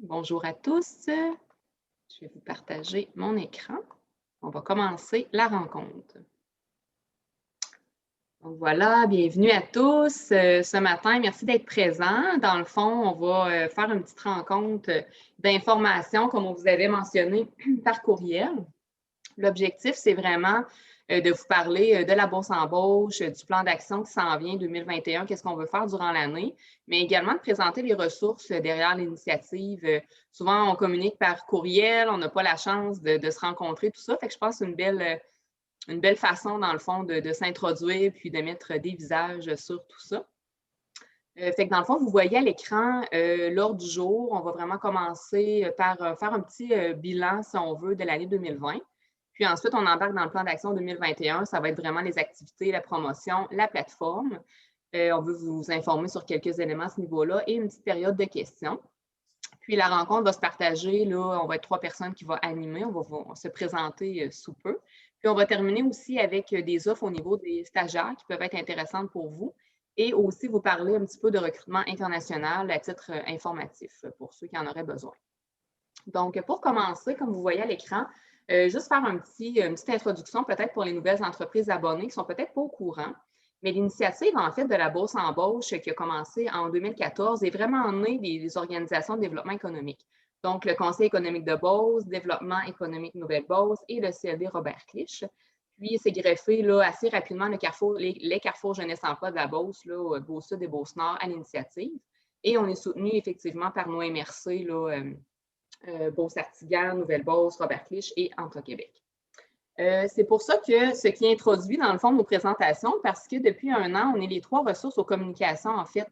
Bonjour à tous. Je vais vous partager mon écran. On va commencer la rencontre. Donc voilà, bienvenue à tous ce matin. Merci d'être présents. Dans le fond, on va faire une petite rencontre d'informations, comme on vous avait mentionné, par courriel. L'objectif, c'est vraiment de vous parler de la bourse embauche, du plan d'action qui s'en vient 2021, qu'est-ce qu'on veut faire durant l'année, mais également de présenter les ressources derrière l'initiative. Souvent, on communique par courriel, on n'a pas la chance de se rencontrer, tout ça. Fait que je pense que c'est une belle façon, dans le fond, de s'introduire puis de mettre des visages sur tout ça. Fait que dans le fond, vous voyez à l'écran l'ordre du jour. On va vraiment commencer par faire un petit bilan, si on veut, de l'année 2020. Puis ensuite, on embarque dans le plan d'action 2021. Ça va être vraiment les activités, la promotion, la plateforme. On veut vous informer sur quelques éléments à ce niveau-là et une petite période de questions. Puis la rencontre va se partager. Là, on va être 3 personnes qui vont animer. On va se présenter sous peu. Puis on va terminer aussi avec des offres au niveau des stagiaires qui peuvent être intéressantes pour vous et aussi vous parler un petit peu de recrutement international à titre informatif pour ceux qui en auraient besoin. Donc, pour commencer, comme vous voyez à l'écran, juste faire une petite introduction peut-être pour les nouvelles entreprises abonnées qui ne sont peut-être pas au courant. Mais l'initiative, en fait, de la Bourse embauche qui a commencé en 2014 est vraiment née des organisations de développement économique. Donc, le Conseil économique de Beauce, Développement économique Nouvelle-Beauce et le CLD Robert Clich. Puis, c'est greffé là, assez rapidement les carrefours Jeunesse Emploi de la Beauce, là, Beauce-Sud et Beauce-Nord à l'initiative. Et on est soutenu effectivement par nos MRC, là, Beauce-Artigan, Nouvelle-Beauce, Robert Clich et Entre-Québec. C'est pour ça que ce qui introduit, dans le fond, nos présentations, parce que depuis un an, on est les 3 ressources aux communications, en fait,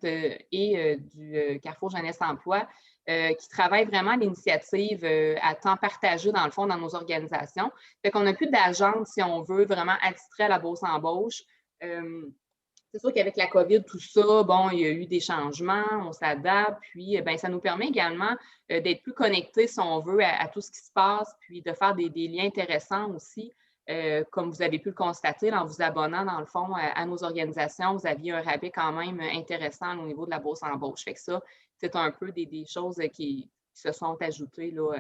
et du Carrefour Jeunesse Emploi, qui travaillent vraiment à l'initiative à temps partagé, dans le fond, dans nos organisations. Fait qu'on n'a plus d'agente, si on veut, vraiment attitrée à la Bourse embauche. C'est sûr qu'avec la COVID, tout ça, bon, il y a eu des changements, on s'adapte, puis bien, ça nous permet également d'être plus connectés, si on veut, à tout ce qui se passe, puis de faire des liens intéressants aussi. Comme vous avez pu le constater, en vous abonnant, dans le fond, à nos organisations, vous aviez un rabais quand même intéressant au niveau de la bourse embauche. Fait que ça, c'est un peu des choses qui se sont ajoutées là,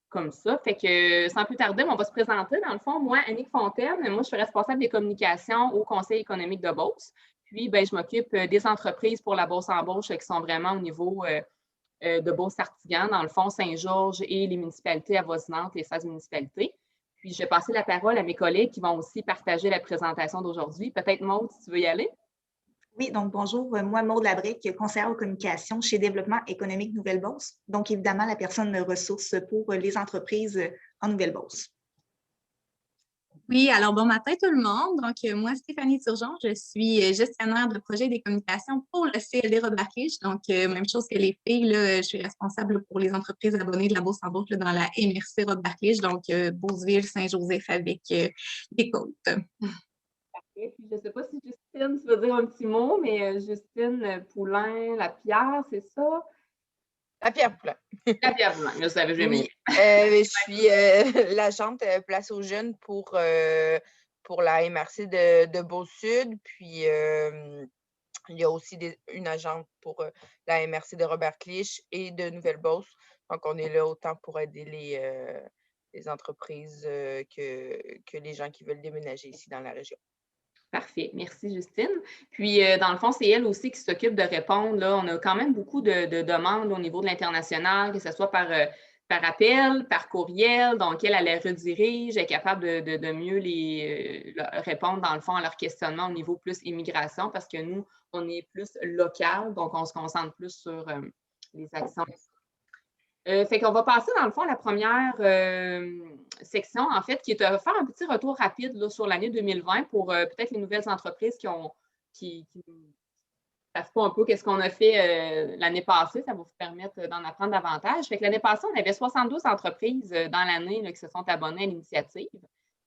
comme ça. Fait que sans plus tarder, on va se présenter. Dans le fond, moi, Annick Fontaine, moi, je suis responsable des communications au Conseil économique de Beauce. Puis, ben, je m'occupe des entreprises pour la Bourse embauche qui sont vraiment au niveau de Beauce-Artigan, dans le fond, Saint-Georges et les municipalités avoisinantes, les 16 municipalités. Puis, je vais passer la parole à mes collègues qui vont aussi partager la présentation d'aujourd'hui. Peut-être, Maude, si tu veux y aller. Oui, donc bonjour, moi Maude Labrec, conseillère aux communications chez Développement économique Nouvelle-Beauce. Donc évidemment, la personne ressource pour les entreprises en Nouvelle-Beauce. Oui, alors bon matin tout le monde. Donc, moi, Stéphanie Turgeon, je suis gestionnaire de projet des communications pour le CLD Robert Clich. Donc, même chose que les filles, là, je suis responsable pour les entreprises abonnées de la Bourse embauche dans la MRC Robert Clich, donc Beauceville, Saint-Joseph avec les côtes. Et puis, je ne sais pas si Justine, tu veux dire un petit mot, mais Justine Poulain-Lapierre, c'est ça? Lapierre Poulain. Lapierre Poulain, je savais jamais. Oui, je suis l'agente Place aux Jeunes pour la MRC de Beauce-Sud. Puis, il y a aussi une agente pour la MRC de Robert Clich et de Nouvelle-Beauce. Donc, on est là autant pour aider les entreprises que les gens qui veulent déménager ici dans la région. Parfait. Merci, Justine. Puis, dans le fond, c'est elle aussi qui s'occupe de répondre. Là. On a quand même beaucoup de demandes au niveau de l'international, que ce soit par appel, par courriel. Donc, elle les redirige, elle est capable de mieux répondre, dans le fond, à leurs questionnements au niveau plus immigration, parce que nous, on est plus local, donc on se concentre plus sur les actions. Fait qu'on va passer, dans le fond, à la première section, en fait, qui est de faire un petit retour rapide là, sur l'année 2020 pour peut-être les nouvelles entreprises qui ne savent pas un peu qu'est-ce qu'on a fait l'année passée. Ça va vous permettre d'en apprendre davantage. Fait que l'année passée, on avait 72 entreprises dans l'année qui se sont abonnées à l'initiative.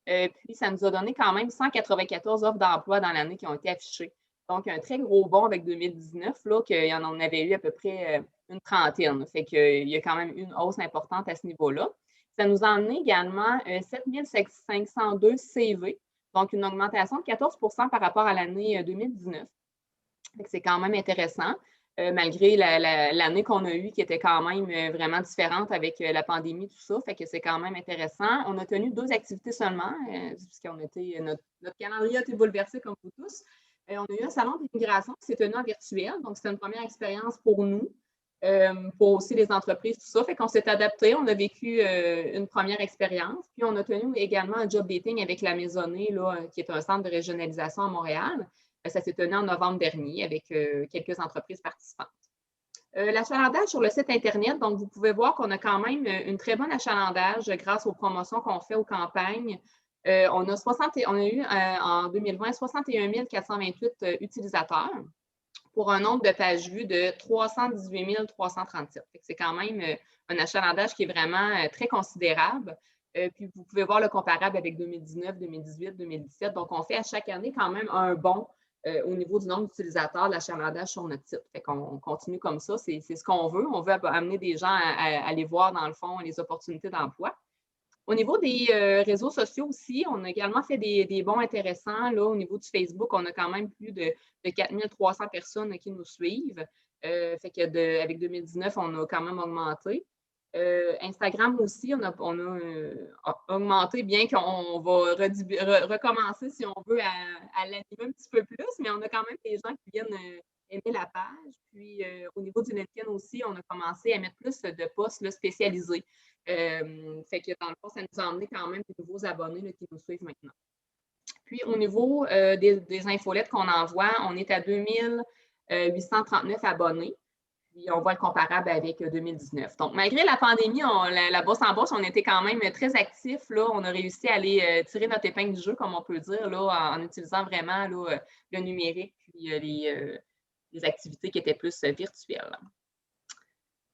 Puis, ça nous a donné quand même 194 offres d'emploi dans l'année qui ont été affichées. Donc, un très gros bond avec 2019, là, qu'il y en avait eu à peu près une trentaine. Fait qu'il y a quand même une hausse importante à ce niveau-là. Ça nous a emmené également 7 502 CV, donc une augmentation de 14 par rapport à l'année 2019. C'est quand même intéressant. malgré l'année qu'on a eue qui était quand même vraiment différente avec la pandémie, tout ça. Fait que c'est quand même intéressant. On a tenu 2 activités seulement, notre calendrier a été bouleversé comme vous tous. On a eu un salon d'immigration qui s'est tenu en virtuel. Donc, c'était une première expérience pour nous, pour aussi les entreprises, tout ça. Fait qu'on s'est adapté. On a vécu une première expérience. Puis, on a tenu également un job dating avec la Maisonnée, là, qui est un centre de régionalisation à Montréal. Ça s'est tenu en novembre dernier avec quelques entreprises participantes. L'achalandage sur le site Internet, donc vous pouvez voir qu'on a quand même une très bonne achalandage grâce aux promotions qu'on fait aux campagnes. On a eu en 2020 61 428 utilisateurs pour un nombre de pages vues de 318 337. C'est quand même un achalandage qui est vraiment très considérable. Puis vous pouvez voir le comparable avec 2019, 2018, 2017. Donc, on fait à chaque année quand même un bond au niveau du nombre d'utilisateurs de l'achalandage sur notre site. Fait qu'on continue comme ça, c'est ce qu'on veut. On veut amener des gens à aller voir, dans le fond, les opportunités d'emploi. Au niveau des réseaux sociaux aussi, on a également fait des bonds intéressants. Là, au niveau du Facebook, on a quand même plus de 4300 personnes qui nous suivent. Fait que avec 2019, on a quand même augmenté. Instagram aussi, on a augmenté, bien qu'on va recommencer, si on veut, à l'animer un petit peu plus, mais on a quand même des gens qui viennent aimer la page. Puis, au niveau du LinkedIn aussi, on a commencé à mettre plus de posts là, spécialisés. Fait que dans le fond, ça nous a emmené quand même des nouveaux abonnés là, qui nous suivent maintenant. Puis, au niveau des infolettes qu'on envoie, on est à 2839 abonnés. Puis, on voit le comparable avec 2019. Donc, malgré la pandémie, la bourse en bourse, on était quand même très actifs. Là. On a réussi à aller tirer notre épingle du jeu, comme on peut dire, là, en utilisant vraiment là, le numérique puis les activités qui étaient plus virtuelles.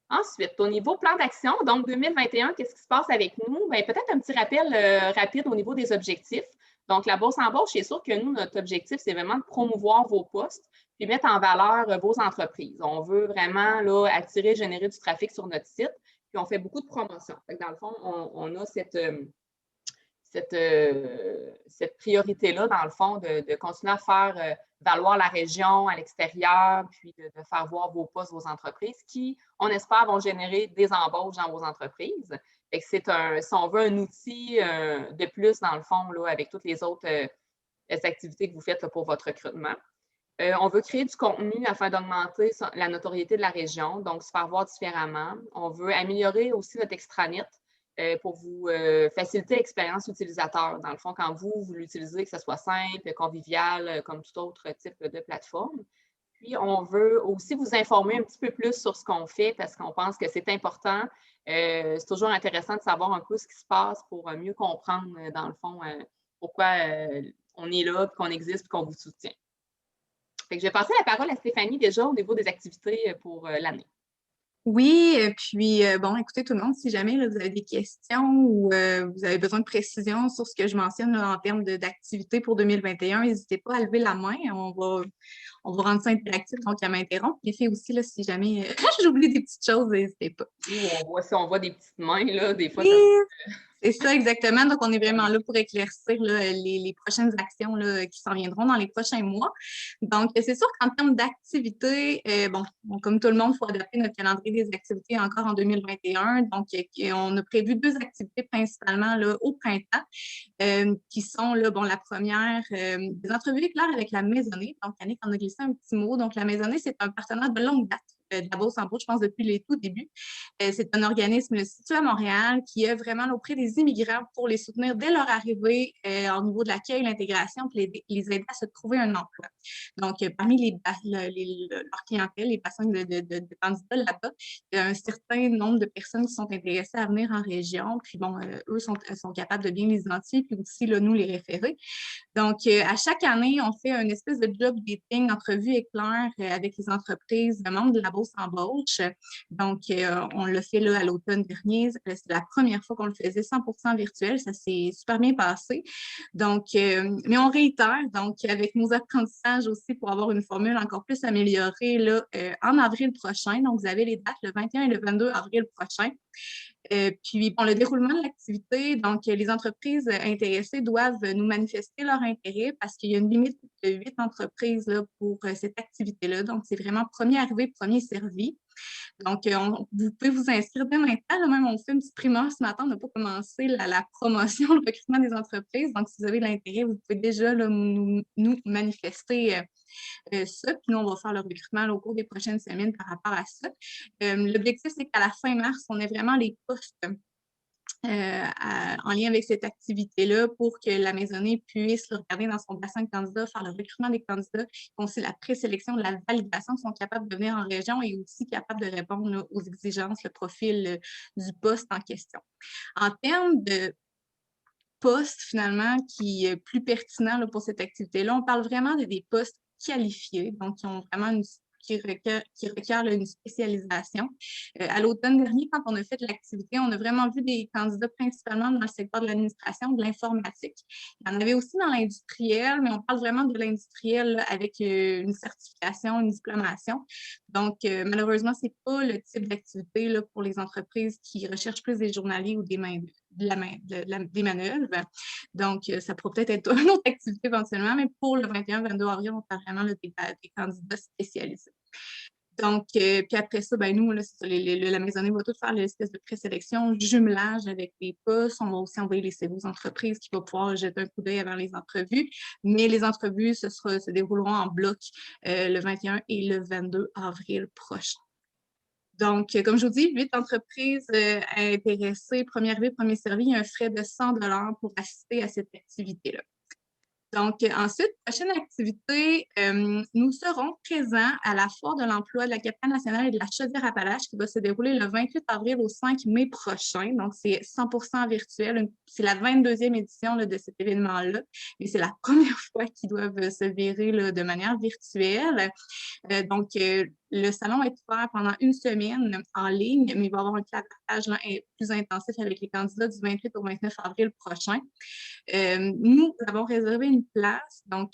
Ensuite, au niveau plan d'action, donc 2021, qu'est-ce qui se passe avec nous? Bien, peut-être un petit rappel rapide au niveau des objectifs. Donc, la bourse en bourse, c'est sûr que nous, notre objectif, c'est vraiment de promouvoir vos postes puis mettre en valeur vos entreprises. On veut vraiment là, attirer, générer du trafic sur notre site, puis on fait beaucoup de promotions. Dans le fond, on a cette priorité-là, dans le fond, de continuer à faire valoir la région à l'extérieur, puis de faire voir vos postes, vos entreprises, qui, on espère, vont générer des embauches dans vos entreprises. Fait que c'est si on veut, un outil de plus, dans le fond, là, avec toutes les autres activités que vous faites là, pour votre recrutement. On veut créer du contenu afin d'augmenter la notoriété de la région, donc se faire voir différemment. On veut améliorer aussi notre extranet pour vous faciliter l'expérience utilisateur. Dans le fond, quand vous l'utilisez, que ce soit simple, convivial, comme tout autre type de plateforme. Puis, on veut aussi vous informer un petit peu plus sur ce qu'on fait parce qu'on pense que c'est important. C'est toujours intéressant de savoir un peu ce qui se passe pour mieux comprendre, dans le fond, pourquoi on est là, qu'on existe et qu'on vous soutient. Fait que je vais passer la parole à Stéphanie déjà au niveau des activités pour l'année. Oui, puis bon, écoutez tout le monde, si jamais là, vous avez des questions ou vous avez besoin de précision sur ce que je mentionne là, en termes d'activités pour 2021, n'hésitez pas à lever la main. On va rendre ça interactif, donc à m'interrompre. Les filles aussi, là, si jamais j'oublie des petites choses, n'hésitez pas. Oui, on voit des petites mains, là, des fois. Oui. C'est ça, exactement. Donc, on est vraiment là pour éclaircir là, les prochaines actions là, qui s'en viendront dans les prochains mois. Donc, c'est sûr qu'en termes d'activités, bon, comme tout le monde, il faut adapter notre calendrier des activités encore en 2021. Donc, on a prévu 2 activités principalement là, au printemps, qui sont, là, bon, la première, des entrevues éclairs avec la Maisonnée. Donc, Annick en a glissé un petit mot. Donc, la Maisonnée, c'est un partenaire de longue date de la Bourse en bourse, je pense, depuis les tout débuts. C'est un organisme situé à Montréal qui est vraiment auprès des immigrants pour les soutenir dès leur arrivée au niveau de l'accueil, l'intégration, puis les aider à se trouver un emploi. Donc, parmi leur clientèle, les patients de candidats là-bas, il y a un certain nombre de personnes qui sont intéressées à venir en région. Puis, bon, eux sont capables de bien les identifier, puis aussi, là, nous, les référer. Donc, à chaque année, on fait une espèce de job dating, entrevue éclair avec les entreprises, membres de la Bourse en bourse. Donc, on l'a fait là, à l'automne dernier. C'est la première fois qu'on le faisait 100% virtuel. Ça s'est super bien passé. Donc, mais on réitère, donc, avec nos apprentissages aussi pour avoir une formule encore plus améliorée là, en avril prochain. Donc, vous avez les dates le 21 et le 22 avril prochain. Puis, bon, le déroulement de l'activité, donc les entreprises intéressées doivent nous manifester leur intérêt parce qu'il y a une limite de 8 entreprises là, pour cette activité-là. Donc, c'est vraiment premier arrivé, premier servi. Donc, vous pouvez vous inscrire dès maintenant. Là, même, on fait une petite primeur ce matin. On n'a pas commencé la promotion, le recrutement des entreprises. Donc, si vous avez de l'intérêt, vous pouvez déjà là, nous manifester ça. Puis nous, on va faire le recrutement là, au cours des prochaines semaines par rapport à ça. L'objectif, c'est qu'à la fin mars, on ait vraiment les postes en lien avec cette activité-là pour que la maisonnée puisse regarder dans son bassin de candidats, faire le recrutement des candidats, aussi la présélection, la validation, qui sont capables de venir en région et aussi capables de répondre là, aux exigences, le profil du poste en question. En termes de poste, finalement, qui est plus pertinent là, pour cette activité-là, on parle vraiment des postes qualifiés, donc qui ont vraiment qui requièrent là, une spécialisation. À l'automne dernier, quand on a fait l'activité, on a vraiment vu des candidats principalement dans le secteur de l'administration, de l'informatique. Il y en avait aussi dans l'industriel, mais on parle vraiment de l'industriel avec une certification, une diplomation. Donc, malheureusement, ce n'est pas le type d'activité là, pour les entreprises qui recherchent plus des journaliers ou des des manœuvres. Donc, ça pourrait peut-être être une autre activité éventuellement, mais pour le 21-22 avril, on parle vraiment là, des candidats spécialisés. Donc, puis après ça, ben nous, là, la maisonnée va tout faire l'espèce de présélection, jumelage avec les postes. On va aussi envoyer les CV aux entreprises qui vont pouvoir jeter un coup d'œil avant les entrevues. Mais les entrevues se dérouleront en bloc le 21 et le 22 avril prochain. Donc, comme je vous dis, 8 entreprises intéressées, premier arrivé, premier servi, il y a un frais de 100 $ pour assister à cette activité-là. Donc, ensuite, prochaine activité, nous serons présents à la Foire de l'emploi de la capitale nationale et de la Chaudière-Appalaches qui va se dérouler le 28 avril au 5 mai prochain. Donc, c'est 100% virtuel. C'est la 22e édition là, de cet événement-là. Et c'est la première fois qu'ils doivent se virer là, de manière virtuelle. Donc, le salon va être ouvert pendant une semaine en ligne, mais il va y avoir un cadrage plus intensif avec les candidats du 28 au 29 avril prochain. Nous avons réservé une place. Donc,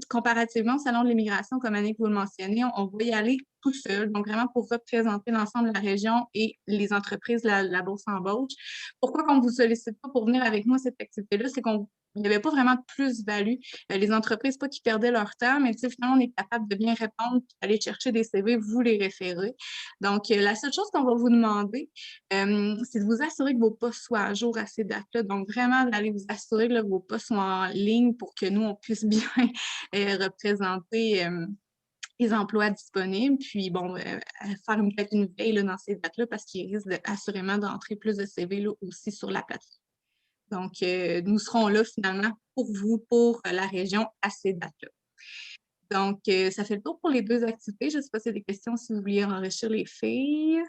comparativement au Salon de l'immigration, comme Annick vous le mentionnez, on va y aller tout seul, donc vraiment pour représenter l'ensemble de la région et les entreprises, la bourse embauche. Pourquoi on ne vous sollicite pas pour venir avec nous à cette activité-là? C'est qu'on il n'y avait pas vraiment de plus-value. Les entreprises, pas qu'ils perdaient leur temps, mais finalement, on est capable de bien répondre, aller chercher des CV, vous les référer. Donc, la seule chose qu'on va vous demander, c'est de vous assurer que vos postes soient à jour à ces dates-là. Donc, vraiment, d'aller vous assurer que vos postes soient en ligne pour que nous, on puisse bien représenter les emplois disponibles. Puis, bon, faire peut-être une veille là, dans ces dates-là parce qu'il risque assurément d'entrer plus de CV là, aussi sur la plateforme. Donc, nous serons là finalement pour vous, pour la région à ces dates-là. Donc, ça fait le tour pour les 2 activités. Je ne sais pas si y a des questions, si vous vouliez enrichir les filles.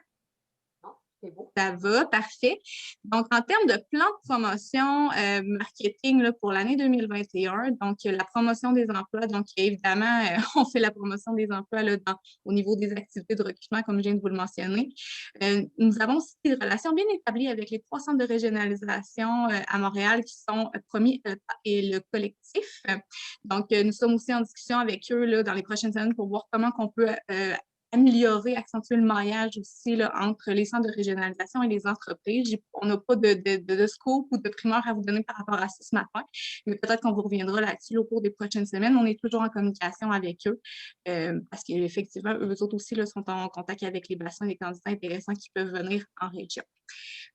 C'est beau. Ça va, parfait. Donc, en termes de plan de promotion marketing là, pour l'année 2021, donc la promotion des emplois, donc évidemment, on fait la promotion des emplois là, au niveau des activités de recrutement, comme je viens de vous le mentionner. Nous avons aussi des relations bien établies avec les 3 centres de régionalisation à Montréal qui sont Promis et le collectif. Donc, nous sommes aussi en discussion avec eux là, dans les prochaines semaines pour voir comment on peut améliorer, accentuer le maillage aussi là, entre les centres de régionalisation et les entreprises. On n'a pas de scope ou de primeur à vous donner par rapport à ça ce matin, mais peut-être qu'on vous reviendra là-dessus au cours des prochaines semaines. On est toujours en communication avec eux parce qu'effectivement, eux autres aussi là, sont en contact avec les bassins des candidats intéressants qui peuvent venir en région.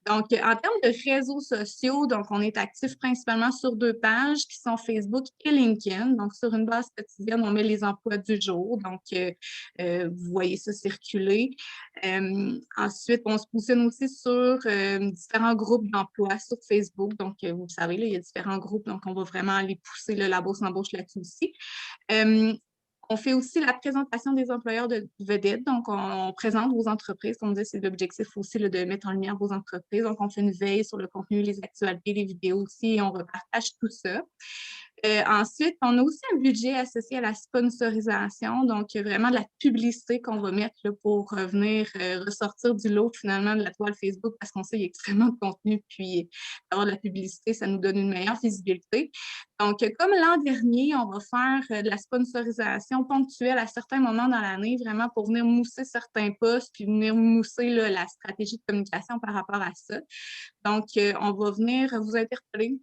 Donc, en termes de réseaux sociaux, donc on est actif principalement sur 2 pages qui sont Facebook et LinkedIn. Donc, sur une base quotidienne, on met les emplois du jour. Donc, vous voyez ça circuler. Ensuite, on se positionne aussi sur différents groupes d'emploi sur Facebook. Donc, vous le savez, là, il y a différents groupes. Donc, on va vraiment aller pousser la bourse embauche là-dessus aussi. On fait aussi la présentation des employeurs de vedettes. Donc, on présente vos entreprises. Comme on dit, c'est l'objectif aussi là, de mettre en lumière vos entreprises. Donc, on fait une veille sur le contenu, les actualités, les vidéos aussi, et on repartage tout ça. Ensuite, on a aussi un budget associé à la sponsorisation, donc vraiment de la publicité qu'on va mettre là, pour venir ressortir du lot finalement de la toile Facebook parce qu'on sait qu'il y a extrêmement de contenu, puis avoir de la publicité, ça nous donne une meilleure visibilité. Donc, comme l'an dernier, on va faire de la sponsorisation ponctuelle à certains moments dans l'année, vraiment pour venir mousser certains posts, puis venir mousser là, la stratégie de communication par rapport à ça. Donc, on va venir vous interpeller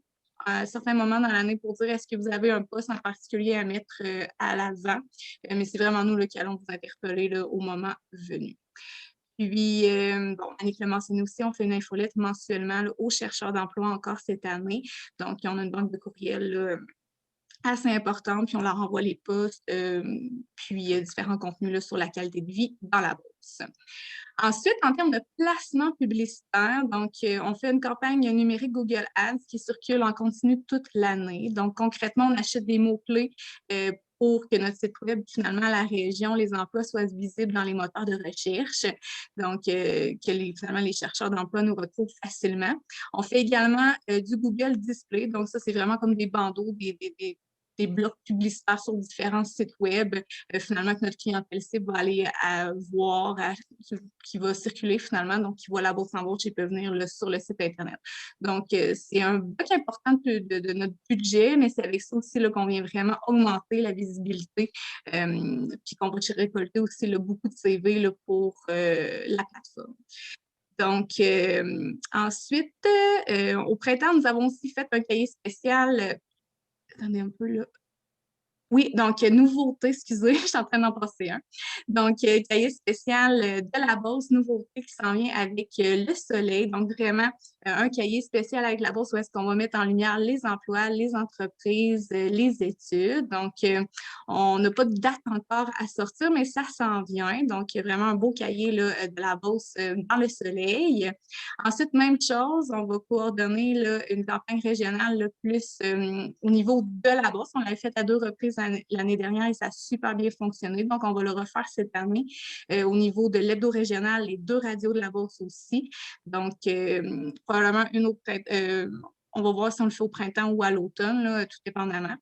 à certains moments dans l'année pour dire est-ce que vous avez un poste en particulier à mettre à l'avant. Mais c'est vraiment nous là, qui allons vous interpeller là, au moment venu. Puis, bon, Annick l'a mentionné aussi, on fait une infolette mensuellement là, aux chercheurs d'emploi encore cette année. Donc, on a une banque de courriel là, assez importante, puis on leur envoie les postes, puis différents contenus là, sur la qualité de vie dans la bourse. Ensuite, en termes de placement publicitaire, donc, on fait une campagne numérique Google Ads qui circule en continu toute l'année. Donc, concrètement, on achète des mots-clés pour que notre site web, finalement, la région, les emplois soient visibles dans les moteurs de recherche. Donc, finalement, les chercheurs d'emploi nous retrouvent facilement. On fait également du Google Display. Donc, ça, c'est vraiment comme des bandeaux, des blocs publicitaires sur différents sites web, finalement, que notre clientèle cible va aller voir, qui va circuler finalement, donc qui voit la bourse en bourse et peut venir sur le site Internet. Donc, c'est un bloc important de notre budget, mais c'est avec ça aussi qu'on vient vraiment augmenter la visibilité, puis qu'on va récolter aussi beaucoup de CV pour la plateforme. Donc, ensuite, au printemps, nous avons aussi fait un cahier spécial. Attendez un peu là. Oui, donc nouveauté, excusez, je suis en train d'en passer un. Donc, cahier spécial de la bourse, nouveauté qui s'en vient avec le soleil. Donc, vraiment, un cahier spécial avec la bourse où est-ce qu'on va mettre en lumière les emplois, les entreprises, les études. Donc, on n'a pas de date encore à sortir, mais ça s'en vient. Donc, vraiment un beau cahier là, de la bourse dans le soleil. Ensuite, même chose, on va coordonner là, une campagne régionale là, plus au niveau de la bourse. On l'a fait à 2 reprises l'année dernière et ça a super bien fonctionné. Donc, on va le refaire cette année au niveau de l'hebdo régional, les 2 radios de la bourse aussi. Donc, probablement une autre, on va voir si on le fait au printemps ou à l'automne, tout dépendamment.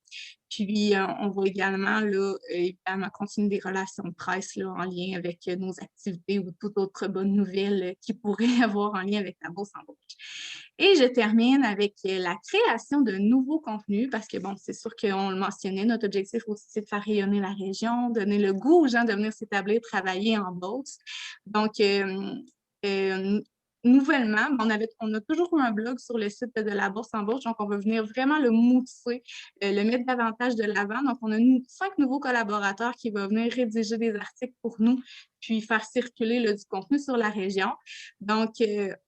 Puis, on va également, là, évidemment, continuer des relations de presse là, en lien avec nos activités ou toute autre bonne nouvelle qui pourrait avoir en lien avec la bourse en bourse. Et je termine avec la création de nouveaux contenus parce que, bon, c'est sûr qu'on le mentionnait, notre objectif aussi, c'est de faire rayonner la région, donner le goût aux gens de venir s'établir, travailler en bourse. Donc, nouvellement, on a toujours eu un blog sur le site de la Bourse en Bourse, donc on veut venir vraiment le mousser, le mettre davantage de l'avant. Donc, on a 5 nouveaux collaborateurs qui vont venir rédiger des articles pour nous, puis faire circuler du contenu sur la région. Donc,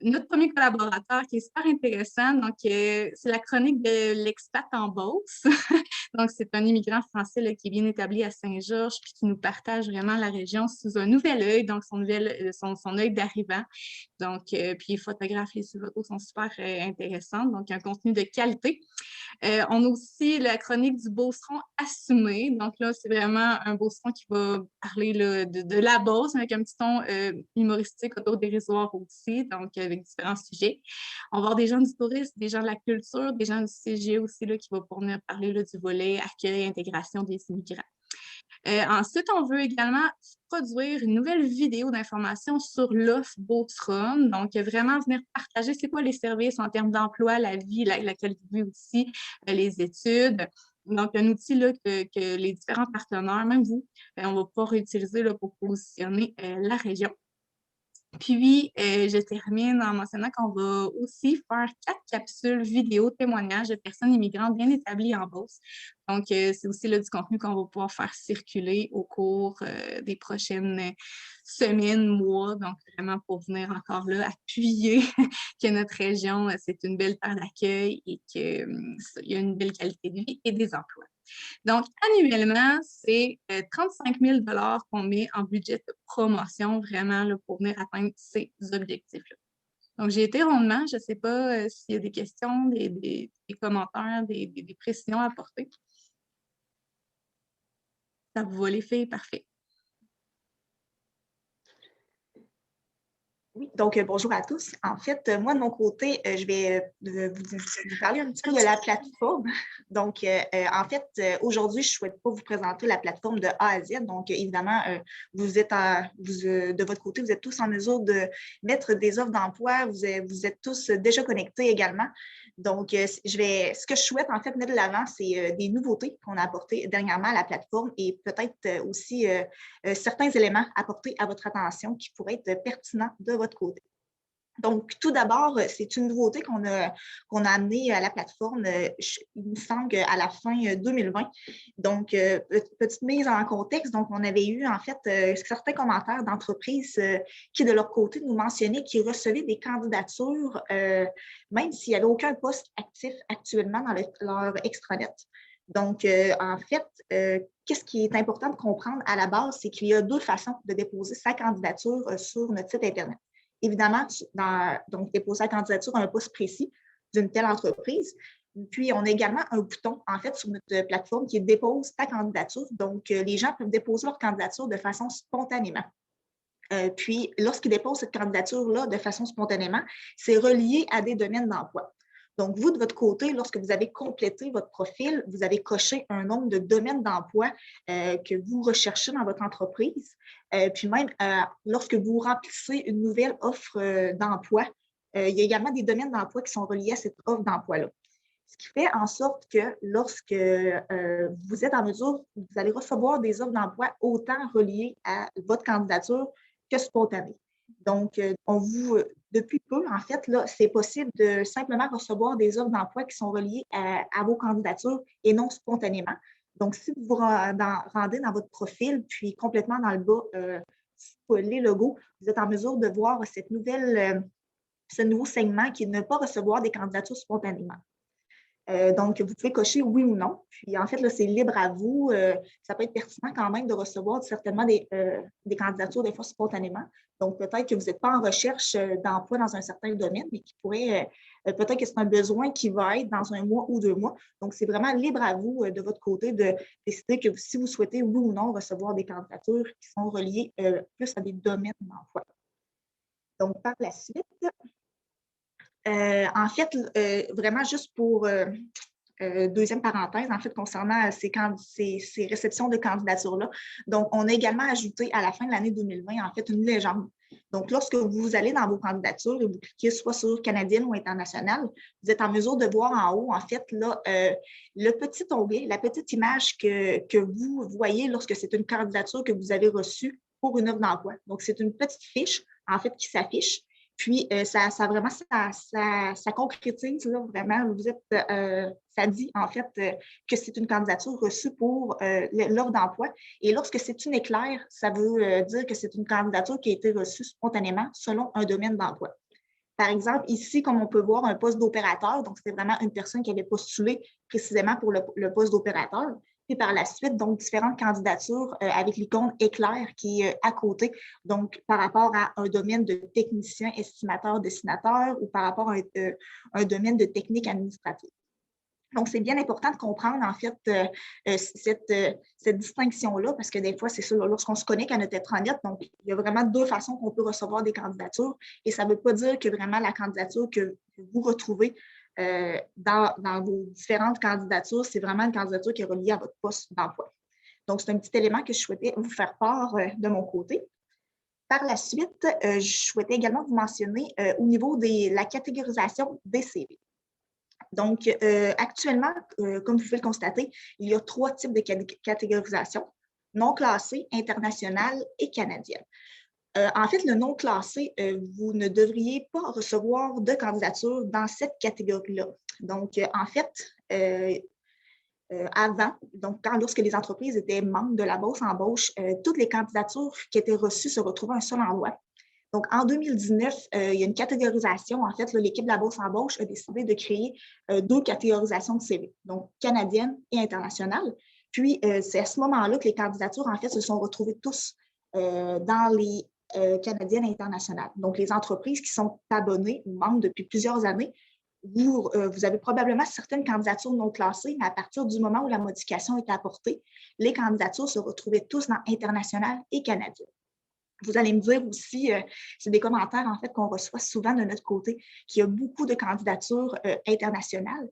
notre premier collaborateur qui est super intéressant, donc c'est la chronique de l'expat en bourse. Donc, c'est un immigrant français là, qui est bien établi à Saint-Georges puis qui nous partage vraiment la région sous un nouvel œil, donc son œil d'arrivant. Donc, puis les photographes, les photos sont super intéressantes, donc un contenu de qualité. On a aussi la chronique du Beauceron assumé. Donc là, c'est vraiment un Beauceron qui va parler là, de la bourse avec un petit ton humoristique autodérisoire aussi, donc avec différents sujets. On va avoir des gens du tourisme, des gens de la culture, des gens du CGE aussi là, qui vont pour venir parler là, du volet accueil et intégration des immigrants. Ensuite, on veut également produire une nouvelle vidéo d'information sur l'offre Beauceron. Donc, vraiment venir partager c'est quoi les services en termes d'emploi, la vie, la qualité de vie aussi, les études. Donc, un outil là, que les différents partenaires, même vous, on va pouvoir utiliser là, pour positionner la région. Puis, je termine en mentionnant qu'on va aussi faire 4 capsules vidéo témoignages de personnes immigrantes bien établies en bourse. Donc, c'est aussi là, du contenu qu'on va pouvoir faire circuler au cours des prochaines semaines, mois. Donc, vraiment pour venir encore là appuyer que notre région, c'est une belle terre d'accueil et qu'il y a une belle qualité de vie et des emplois. Donc, annuellement, c'est 35 000 qu'on met en budget de promotion vraiment là, pour venir atteindre ces objectifs-là. Donc, j'ai été rondement. Je ne sais pas s'il y a des questions, des commentaires, des précisions à apporter. Ça vous va les filles? Parfait. Oui, donc bonjour à tous. En fait, moi, de mon côté, je vais vous parler un petit peu de la plateforme. Donc, en fait, aujourd'hui, je ne souhaite pas vous présenter la plateforme de A à Z. Donc, évidemment, de votre côté, vous êtes tous en mesure de mettre des offres d'emploi. Vous êtes tous déjà connectés également. Donc, ce que je souhaite en fait mettre de l'avant, c'est des nouveautés qu'on a apportées dernièrement à la plateforme et peut-être aussi certains éléments apportés à votre attention qui pourraient être pertinents de votre côté. Donc, tout d'abord, c'est une nouveauté qu'on a amenée à la plateforme, il me semble, à la fin 2020. Donc, petite mise en contexte, donc on avait eu en fait certains commentaires d'entreprises qui, de leur côté, nous mentionnaient qu'ils recevaient des candidatures, même s'il n'y avait aucun poste actif actuellement dans leur extranet. Donc, en fait, qu'est-ce qui est important de comprendre à la base, c'est qu'il y a deux façons de déposer sa candidature sur notre site Internet. Évidemment, donc déposer sa candidature à un poste précis d'une telle entreprise. Puis, on a également un bouton, en fait, sur notre plateforme qui est « Dépose ta candidature ». Donc, les gens peuvent déposer leur candidature de façon spontanément. Puis, lorsqu'ils déposent cette candidature-là de façon spontanément, c'est relié à des domaines d'emploi. Donc, vous, de votre côté, lorsque vous avez complété votre profil, vous avez coché un nombre de domaines d'emploi que vous recherchez dans votre entreprise. Puis même, lorsque vous remplissez une nouvelle offre d'emploi, il y a également des domaines d'emploi qui sont reliés à cette offre d'emploi-là. Ce qui fait en sorte que lorsque vous êtes en mesure, vous allez recevoir des offres d'emploi autant reliées à votre candidature que spontanées. Donc, depuis peu, en fait, là, c'est possible de simplement recevoir des offres d'emploi qui sont reliées à vos candidatures et non spontanément. Donc, si vous vous rendez dans votre profil, puis complètement dans le bas, les logos, vous êtes en mesure de voir ce nouveau segment qui est de ne pas recevoir des candidatures spontanément. Donc, vous pouvez cocher oui ou non. Puis, en fait, là, c'est libre à vous. Ça peut être pertinent quand même de recevoir certainement des candidatures, des fois spontanément. Donc, peut-être que vous n'êtes pas en recherche d'emploi dans un certain domaine, mais qui pourrait, peut-être que c'est un besoin qui va être dans 1 mois ou 2 mois. Donc, c'est vraiment libre à vous, de votre côté, de décider que si vous souhaitez oui ou non recevoir des candidatures qui sont reliées plus à des domaines d'emploi. Donc, par la suite, en fait, vraiment juste pour deuxième parenthèse, en fait, concernant ces réceptions de candidatures-là. Donc, on a également ajouté à la fin de l'année 2020, en fait, une légende. Donc, lorsque vous allez dans vos candidatures et vous cliquez soit sur canadienne ou internationale, vous êtes en mesure de voir en haut, en fait, là, le petit onglet, la petite image que vous voyez lorsque c'est une candidature que vous avez reçue pour une offre d'emploi. Donc, c'est une petite fiche, en fait, qui s'affiche. Puis, ça concrétise, là, vraiment, ça dit en fait que c'est une candidature reçue pour l'offre d'emploi. Et lorsque c'est une éclair, ça veut dire que c'est une candidature qui a été reçue spontanément selon un domaine d'emploi. Par exemple, ici, comme on peut voir, un poste d'opérateur, donc c'est vraiment une personne qui avait postulé précisément pour le poste d'opérateur. Puis par la suite, donc, différentes candidatures avec l'icône éclair qui est à côté, donc par rapport à un domaine de technicien, estimateur, dessinateur ou par rapport à un domaine de technique administrative. Donc, c'est bien important de comprendre, en fait, cette distinction-là, parce que des fois, c'est ça, lorsqu'on se connecte à notre intranet, donc, il y a vraiment deux façons qu'on peut recevoir des candidatures, et ça ne veut pas dire que vraiment la candidature que vous retrouvez dans vos différentes candidatures, c'est vraiment une candidature qui est reliée à votre poste d'emploi. Donc, c'est un petit élément que je souhaitais vous faire part de mon côté. Par la suite, je souhaitais également vous mentionner au niveau de la catégorisation des CV. Donc, actuellement, comme vous pouvez le constater, il y a 3 types de catégorisation, non classée, internationale et canadienne. En fait, le non classé, vous ne devriez pas recevoir de candidature dans cette catégorie-là. Donc, en fait, avant, donc lorsque les entreprises étaient membres de la Bourse embauche, toutes les candidatures qui étaient reçues se retrouvaient à un seul endroit. Donc, en 2019, il y a une catégorisation. En fait, l'équipe de la Bourse embauche a décidé de créer 2 catégorisations de CV, donc canadienne et internationale. Puis, c'est à ce moment-là que les candidatures, en fait, se sont retrouvées tous dans les canadiennes et internationales. Donc, les entreprises qui sont abonnées ou membres depuis plusieurs années, vous avez probablement certaines candidatures non classées, mais à partir du moment où la modification est apportée, les candidatures se retrouvaient tous dans international et canadienne. Vous allez me dire aussi, c'est des commentaires en fait qu'on reçoit souvent de notre côté, qu'il y a beaucoup de candidatures internationales.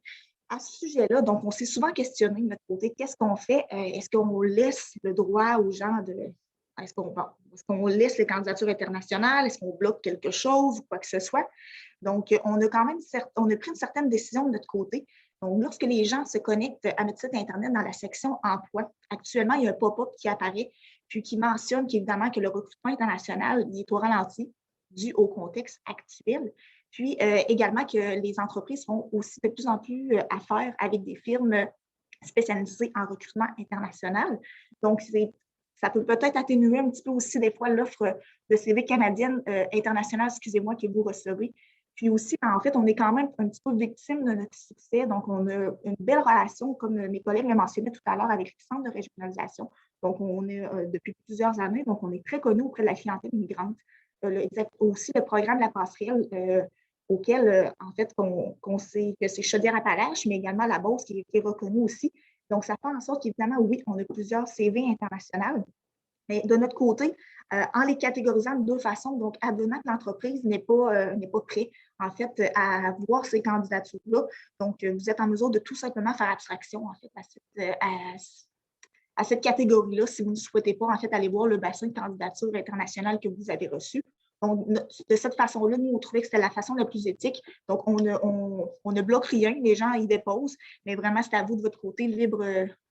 À ce sujet-là, donc on s'est souvent questionné de notre côté, qu'est-ce qu'on fait? Est-ce qu'on laisse le droit aux gens de... Est-ce qu'on laisse les candidatures internationales? Est-ce qu'on bloque quelque chose ou quoi que ce soit? Donc, on a quand même on a pris une certaine décision de notre côté. Donc, lorsque les gens se connectent à notre site Internet dans la section Emploi, actuellement, il y a un pop-up qui apparaît, puis qui mentionne qu'évidemment que le recrutement international il est au ralenti dû au contexte actuel. Puis également que les entreprises font aussi de plus en plus affaire avec des firmes spécialisées en recrutement international. Donc, ça peut peut-être atténuer un petit peu aussi des fois l'offre de CV canadienne, internationale, excusez-moi, que vous recevez. Puis aussi, en fait, on est quand même un petit peu victime de notre succès. Donc, on a une belle relation, comme mes collègues le mentionnaient tout à l'heure, avec le Centre de régionalisation. Donc, on est depuis plusieurs années, donc on est très connu auprès de la clientèle migrante. Aussi, le programme La Passerelle, auquel, en fait, qu'on sait que c'est Chaudière-Appalaches, mais également la Beauce qui est reconnue aussi. Donc, ça fait en sorte qu'évidemment, oui, on a plusieurs CV internationaux, mais de notre côté, en les catégorisant de deux façons, donc advenant que l'entreprise n'est pas prêt, en fait, à voir ces candidatures-là. Donc, vous êtes en mesure de tout simplement faire abstraction, en fait, à cette catégorie-là si vous ne souhaitez pas, en fait, aller voir le bassin de candidatures internationales que vous avez reçu. Donc, de cette façon-là, nous, on trouvait que c'était la façon la plus éthique. Donc, on ne bloque rien, les gens y déposent, mais vraiment, c'est à vous de votre côté, libre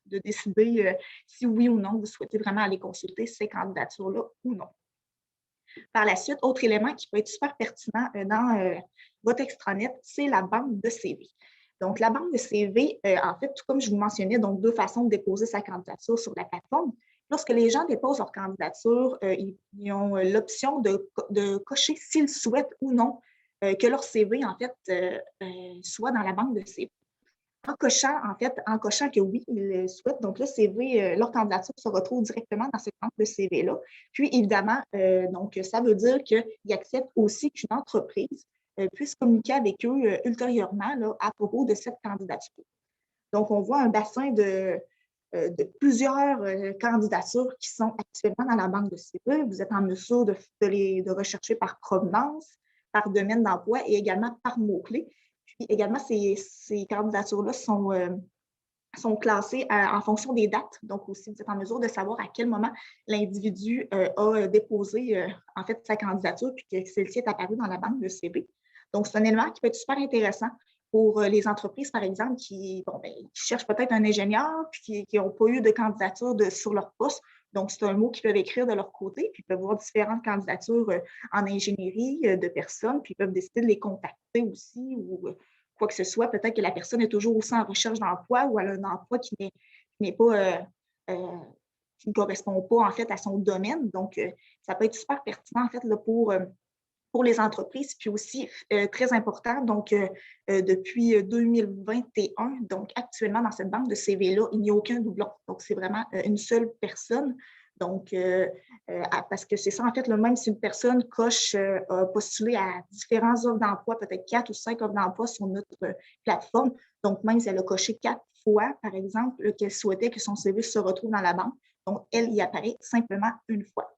de décider si oui ou non vous souhaitez vraiment aller consulter ces candidatures-là ou non. Par la suite, autre élément qui peut être super pertinent dans votre extranet, c'est la banque de CV. Donc, la banque de CV, en fait, tout comme je vous mentionnais, donc deux façons de déposer sa candidature sur la plateforme. Lorsque les gens déposent leur candidature, ils ont l'option de cocher s'ils souhaitent ou non que leur CV, en fait, soit dans la banque de CV. En cochant que oui, ils le souhaitent, donc le CV, leur candidature se retrouve directement dans cette banque de CV-là. Puis, évidemment, donc, ça veut dire qu'ils acceptent aussi qu'une entreprise puisse communiquer avec eux ultérieurement là, à propos de cette candidature. Donc, on voit un bassin de plusieurs candidatures qui sont actuellement dans la banque de CV. Vous êtes en mesure de rechercher par provenance, par domaine d'emploi et également par mots-clés. Puis également, ces candidatures-là sont classées en fonction des dates. Donc aussi, vous êtes en mesure de savoir à quel moment l'individu a déposé en fait sa candidature puis que celle-ci est apparue dans la banque de CV. Donc, c'est un élément qui peut être super intéressant pour les entreprises, par exemple, qui cherchent peut-être un ingénieur puis qui n'ont pas eu de candidature sur leur poste. Donc, c'est un mot qu'ils peuvent écrire de leur côté, puis ils peuvent voir différentes candidatures en ingénierie de personnes, puis ils peuvent décider de les contacter aussi ou quoi que ce soit. Peut-être que la personne est toujours aussi en recherche d'emploi ou elle a un emploi qui n'est pas, qui ne correspond pas en fait à son domaine. Donc, ça peut être super pertinent en fait là, pour les entreprises, puis aussi très important, donc depuis 2021, donc actuellement dans cette banque de CV-là, il n'y a aucun doublon. Donc, c'est vraiment une seule personne. Donc, parce que c'est ça, en fait, là, même si une personne a postulé à différentes offres d'emploi, peut-être 4 ou 5 offres d'emploi sur notre plateforme, donc même si elle a coché 4 fois, par exemple, qu'elle souhaitait que son CV se retrouve dans la banque, donc elle y apparaît simplement une fois.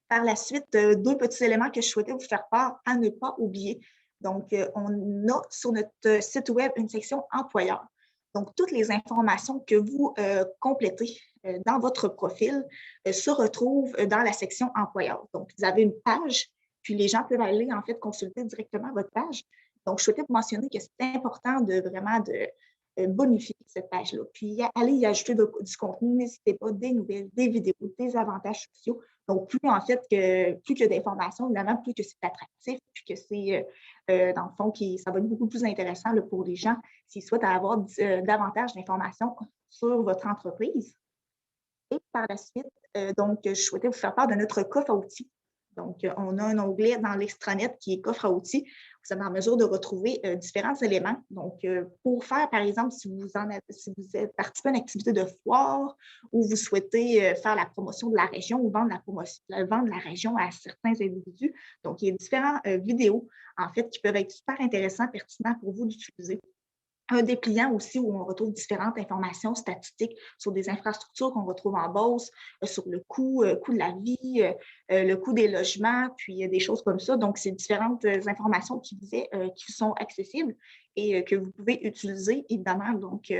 Par la suite, deux petits éléments que je souhaitais vous faire part à ne pas oublier. Donc, on a sur notre site web une section employeur. Donc, toutes les informations que vous complétez dans votre profil se retrouvent dans la section employeur. Donc, vous avez une page, puis les gens peuvent aller en fait consulter directement votre page. Donc, je souhaitais vous mentionner que c'est important de vraiment bonifier cette page-là. Puis, allez y ajouter du contenu, n'hésitez pas, des nouvelles, des vidéos, des avantages sociaux. Donc, plus que d'informations, évidemment, plus que c'est attractif, plus que c'est, dans le fond, ça va être beaucoup plus intéressant là, pour les gens s'ils souhaitent avoir davantage d'informations sur votre entreprise. Et par la suite, donc, je souhaitais vous faire part de notre coffre à outils. Donc, on a un onglet dans l'extranet qui est coffre à outils. Vous êtes en mesure de retrouver différents éléments. Donc, pour faire, par exemple, si vous êtes participé à une activité de foire ou vous souhaitez faire la promotion de la région ou vendre la région à certains individus. Donc, il y a différentes vidéos, en fait, qui peuvent être super intéressantes, pertinentes pour vous d'utiliser. un dépliant aussi où on retrouve différentes informations statistiques sur des infrastructures qu'on retrouve en Beauce, sur le coût de la vie, le coût des logements, puis des choses comme ça. Donc, c'est différentes informations qui sont accessibles et que vous pouvez utiliser, évidemment. Donc,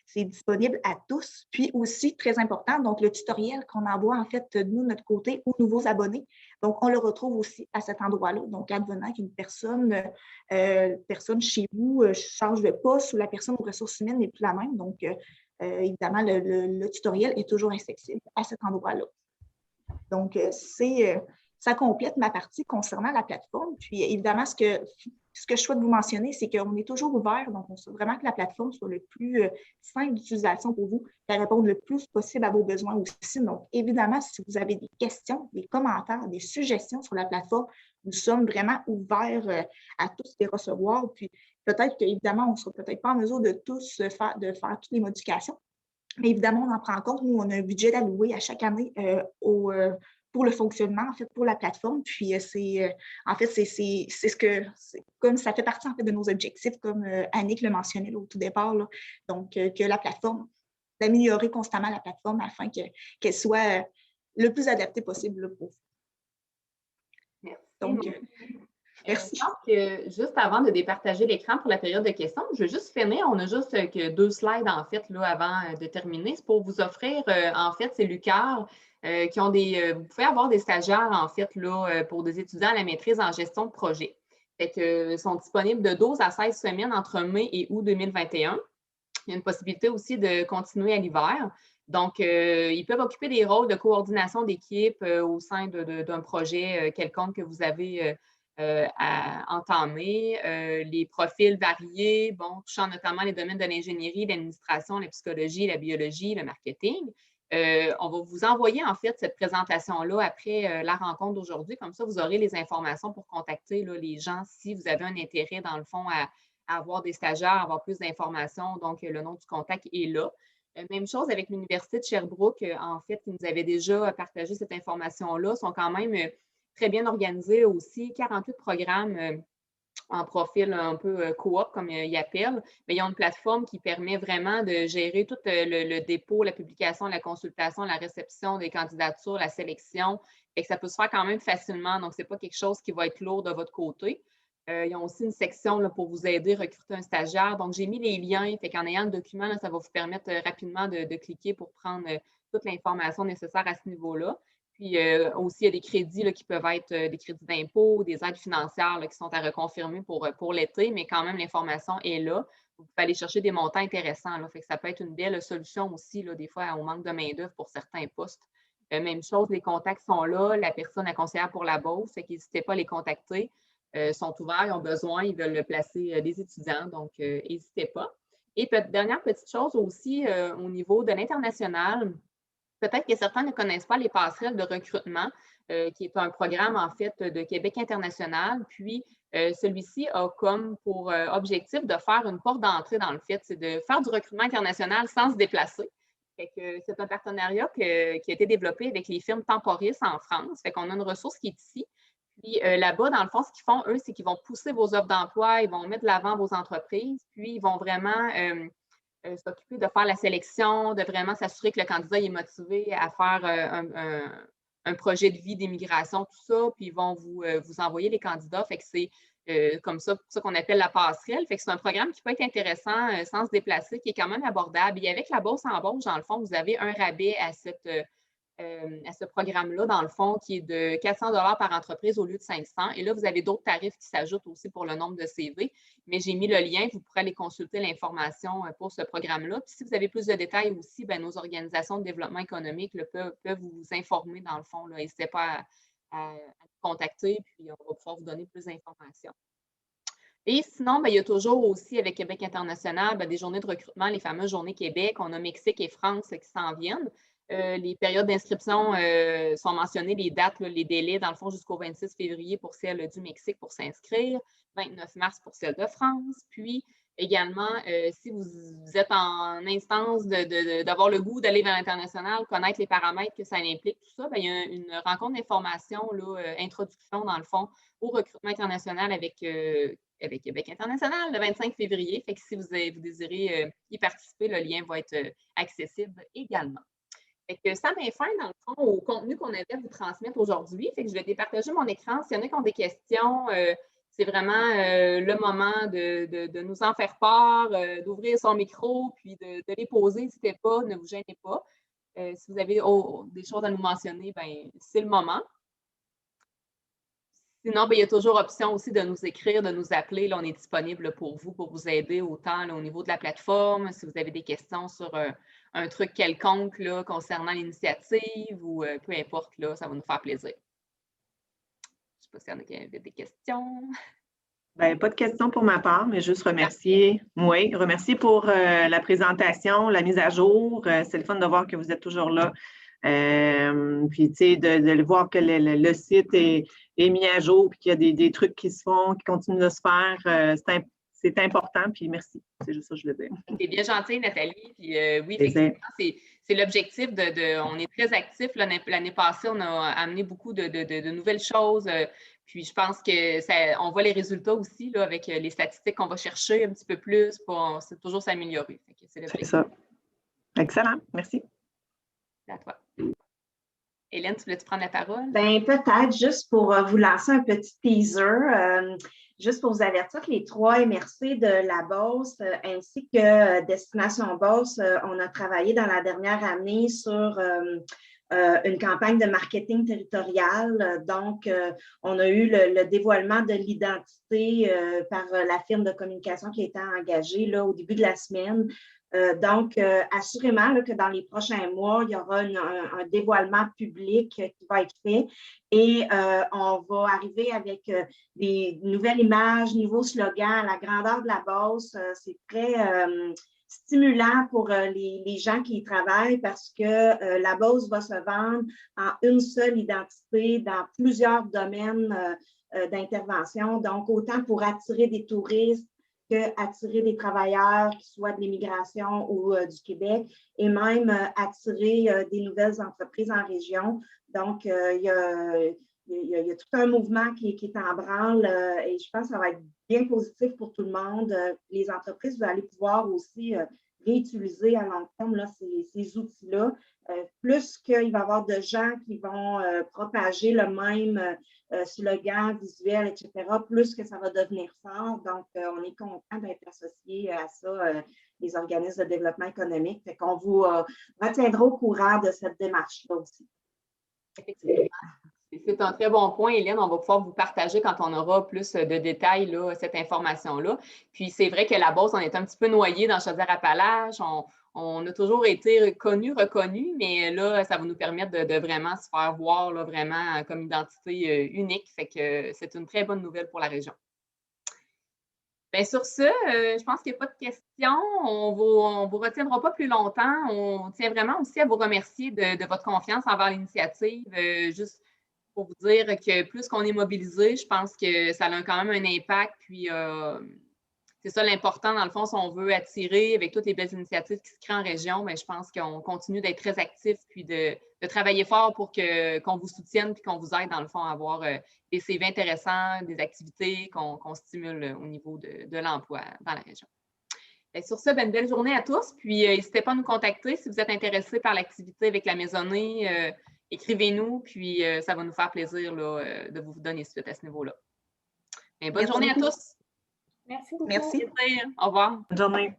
c'est disponible à tous. Puis aussi, très important, donc le tutoriel qu'on envoie, en fait, nous, de notre côté, aux nouveaux abonnés. Donc, on le retrouve aussi à cet endroit-là. Donc, advenant qu'une personne chez vous change de poste ou la personne aux ressources humaines n'est plus la même. Donc, évidemment, le tutoriel est toujours accessible à cet endroit-là. Donc, ça complète ma partie concernant la plateforme. Puis, évidemment, ce que je souhaite vous mentionner, c'est qu'on est toujours ouvert. Donc, on souhaite vraiment que la plateforme soit le plus simple d'utilisation pour vous, qu'elle réponde le plus possible à vos besoins aussi. Donc, évidemment, si vous avez des questions, des commentaires, des suggestions sur la plateforme, nous sommes vraiment ouverts à tous les recevoir. Puis, peut-être qu'évidemment, on ne sera peut-être pas en mesure de faire toutes les modifications. Mais évidemment, on en prend en compte. Nous, on a un budget alloué à chaque année pour le fonctionnement, en fait, pour la plateforme. Puis, comme ça fait partie, en fait, de nos objectifs, comme Annick le mentionnait là, au tout départ. Là. Donc, que la plateforme, d'améliorer constamment la plateforme afin qu'elle soit le plus adaptée possible là, pour vous. Merci. Donc, merci. Je pense que juste avant de départager l'écran pour la période de questions, je vais juste finir. On a juste que 2 slides, en fait, là, avant de terminer. C'est pour vous offrir, en fait, c'est Lucar qui ont vous pouvez avoir des stagiaires, en fait, là, pour des étudiants à la maîtrise en gestion de projet. Fait que, ils sont disponibles de 12 à 16 semaines entre mai et août 2021. Il y a une possibilité aussi de continuer à l'hiver. Donc, ils peuvent occuper des rôles de coordination d'équipe au sein d'un projet quelconque que vous avez à entamer. Les profils variés, bon, touchant notamment les domaines de l'ingénierie, l'administration, la psychologie, la biologie, le marketing. On va vous envoyer en fait cette présentation-là après la rencontre d'aujourd'hui. Comme ça, vous aurez les informations pour contacter là, les gens si vous avez un intérêt, dans le fond, à avoir des stagiaires, avoir plus d'informations. Donc, le nom du contact est là. Même chose avec l'Université de Sherbrooke, en fait, qui nous avait déjà partagé cette information-là, sont quand même très bien organisés aussi. 48 programmes en profil un peu coop, comme ils appellent, mais ils ont une plateforme qui permet vraiment de gérer tout le dépôt, la publication, la consultation, la réception des candidatures, la sélection, et que ça peut se faire quand même facilement. Donc, ce n'est pas quelque chose qui va être lourd de votre côté. Ils ont aussi une section là, pour vous aider à recruter un stagiaire. Donc, j'ai mis les liens. Fait qu'en ayant le document, là, ça va vous permettre rapidement de cliquer pour prendre toute l'information nécessaire à ce niveau-là. Puis aussi, il y a des crédits là, qui peuvent être des crédits d'impôt, des aides financières là, qui sont à reconfirmer pour l'été, mais quand même, l'information est là. Vous pouvez aller chercher des montants intéressants. Là, fait que ça peut être une belle solution aussi, là, des fois, au manque de main-d'œuvre pour certains postes. Même chose, les contacts sont là. La personne, la conseillère pour la bourse, fait qu'hésitez pas à les contacter. Sont ouverts, ils ont besoin, ils veulent placer des étudiants, donc n'hésitez pas. Et dernière petite chose aussi, au niveau de l'international, peut-être que certains ne connaissent pas les passerelles de recrutement, qui est un programme, en fait, de Québec international. Puis, celui-ci a comme pour objectif de faire une porte d'entrée, dans le fait, c'est de faire du recrutement international sans se déplacer. C'est un partenariat qui a été développé avec les firmes Temporis en France. Fait qu'on a une ressource qui est ici. Puis là-bas, dans le fond, ce qu'ils font, eux, c'est qu'ils vont pousser vos offres d'emploi, ils vont mettre de l'avant vos entreprises, puis ils vont vraiment s'occuper de faire la sélection, de vraiment s'assurer que le candidat est motivé à faire un projet de vie d'immigration, tout ça, puis ils vont vous envoyer les candidats. Fait que c'est comme ça qu'on appelle la passerelle. Fait que c'est un programme qui peut être intéressant sans se déplacer, qui est quand même abordable. Et avec la bourse en embauche, dans le fond, vous avez un rabais à ce programme-là, dans le fond, qui est de 400 $ par entreprise au lieu de 500. Et là, vous avez d'autres tarifs qui s'ajoutent aussi pour le nombre de CV. Mais j'ai mis le lien, vous pourrez aller consulter l'information pour ce programme-là. Puis si vous avez plus de détails aussi, bien, nos organisations de développement économique peuvent vous informer, dans le fond. N'hésitez pas à nous contacter, puis on va pouvoir vous donner plus d'informations. Et sinon, bien, il y a toujours aussi avec Québec international des journées de recrutement, les fameuses journées Québec. On a Mexique et France qui s'en viennent. Les périodes d'inscription sont mentionnées, les dates, là, les délais, dans le fond, jusqu'au 26 février pour celle du Mexique pour s'inscrire, 29 mars pour celle de France. Puis, Également, si vous êtes en instance d'avoir le goût d'aller vers l'international, connaître les paramètres que ça implique, tout ça, bien, il y a une rencontre d'information, introduction dans le fond, au recrutement international avec Québec International le 25 février. Fait que si vous désirez y participer, le lien va être accessible également. Fait que ça met fin, dans le fond, au contenu qu'on avait à vous transmettre aujourd'hui. Fait que je vais départager mon écran. S'il y en a qui ont des questions, c'est vraiment le moment de nous en faire part, d'ouvrir son micro, puis de les poser. N'hésitez pas, ne vous gênez pas. Si vous avez des choses à nous mentionner, ben, c'est le moment. Sinon, ben, il y a toujours option aussi de nous écrire, de nous appeler. Là, on est disponible pour vous aider autant là, au niveau de la plateforme. Si vous avez des questions sur un truc quelconque là, concernant l'initiative ou peu importe, là, ça va nous faire plaisir. Je ne sais pas s'il y en a qui avaient des questions. Bien, pas de questions pour ma part, mais juste remercier pour la présentation, la mise à jour. C'est le fun de voir que vous êtes toujours là. Puis, tu sais, de voir que le site est mis à jour, puis qu'il y a des trucs qui se font, qui continuent de se faire. C'est important, puis merci. C'est juste ça que je voulais dire. C'est bien gentil, Nathalie. Puis, oui, effectivement, c'est l'objectif on est très actifs. L'année passée, on a amené beaucoup de nouvelles choses. Puis, je pense qu'on voit les résultats aussi là, avec les statistiques qu'on va chercher un petit peu plus pour toujours s'améliorer. C'est ça. Excellent. Merci. À toi. Hélène, tu voulais-tu prendre la parole? Bien, peut-être, juste pour vous lancer un petit teaser, juste pour vous avertir que les 3 MRC de la Beauce ainsi que Destination Beauce, on a travaillé dans la dernière année sur une campagne de marketing territorial. Donc, on a eu le dévoilement de l'identité par la firme de communication qui a été engagée là, au début de la semaine. Donc, assurément là, que dans les prochains mois, il y aura un dévoilement public qui va être fait et on va arriver avec des nouvelles images, nouveaux slogans à la grandeur de la Beauce. C'est très stimulant pour les gens qui y travaillent parce que la Beauce va se vendre en une seule identité dans plusieurs domaines d'intervention. Donc, autant pour attirer des touristes, qu'attirer des travailleurs, qui soient de l'immigration ou du Québec, et même attirer des nouvelles entreprises en région. Donc, il y a tout un mouvement qui est en branle et je pense que ça va être bien positif pour tout le monde. Les entreprises vont aller pouvoir aussi réutiliser à long terme là, ces outils-là. Plus qu'il va y avoir de gens qui vont propager le même slogan visuel, etc., plus que ça va devenir fort. Donc, on est content d'être associé à ça, les organismes de développement économique. Fait qu'on vous retiendra au courant de cette démarche-là aussi. Effectivement. C'est un très bon point, Hélène. On va pouvoir vous partager quand on aura plus de détails, là, cette information-là. Puis, c'est vrai que la Beauce, on est un petit peu noyé dans Chaudière-Appalaches. On a toujours été reconnus, mais là, ça va nous permettre de vraiment se faire voir là, vraiment comme identité unique. Fait que c'est une très bonne nouvelle pour la région. Bien, sur ce, je pense qu'il n'y a pas de questions. On ne vous retiendra pas plus longtemps. On tient vraiment aussi à vous remercier de votre confiance envers l'initiative. Juste pour vous dire que plus qu'on est mobilisé, je pense que ça a quand même un impact. Puis, c'est ça l'important, dans le fond, si on veut attirer avec toutes les belles initiatives qui se créent en région, bien, je pense qu'on continue d'être très actifs puis de travailler fort pour qu'on vous soutienne puis qu'on vous aide, dans le fond, à avoir des CV intéressants, des activités qu'on stimule au niveau de l'emploi dans la région. Bien, sur ce, une belle journée à tous. Puis, n'hésitez pas à nous contacter si vous êtes intéressés par l'activité avec la maisonnée. Écrivez-nous, puis ça va nous faire plaisir là, de vous donner suite à ce niveau-là. Bonne journée à tous. Merci beaucoup. Merci. Au revoir. Bonne journée.